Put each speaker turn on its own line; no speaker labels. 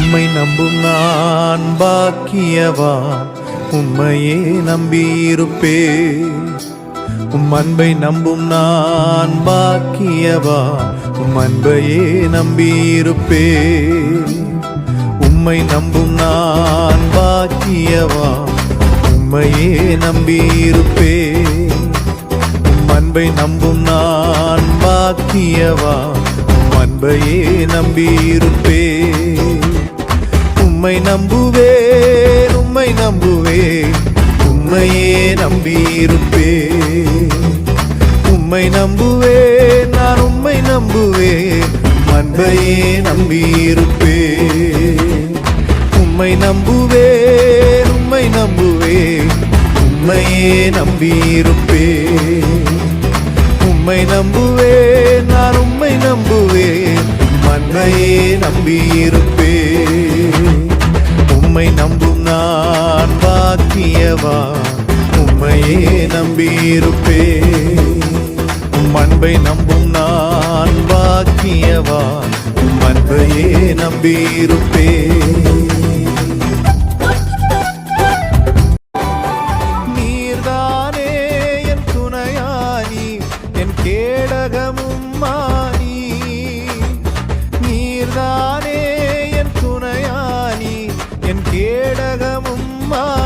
உம்மை நம்பும் நான் பாக்கியவான், உம்மையே நம்பியிருப்பேன். உம் அன்பை நம்பும் நான் பாக்கியவான், உம் அன்பையே நம்பியிருப்பேன். உம்மை நம்பும் நான் பாக்கியவான், உம்மையே நம்பியிருப்பேன். உம் அன்பை நம்பும் நான் பாக்கியவான், உம் அன்பையே நம்பியிருப்பேன். உம்மை நம்புவேன், உம்மை நம்புவேன், உம்மையே நம்பியிருப்பேன். உம்மை நம்புவேன், நான் உம்மை நம்புவேன், அன்பையே நம்பியிருப்பேன். உம்மை நம்புவேன், உம்மை நம்புவேன், உம்மையே நம்பியிருப்பேன். உம்மை நம்புவேன், நான் உம்மை நம்புவேன், அன்பையே நம்பியிருப்பேன். உம்மை நம்பும் நான் பாக்கியவான், உம்மையே நம்பியிருப்பேன். உம் அன்பை நம்பும் நான் பாக்கியவான், உம் அன்பையே நம்பியிருப்பேன். நீர்தானே என் துணையானி, என் கேடகமும் மானி. நீர்தானே என் துணையானி, என் கேடகமும் மானி.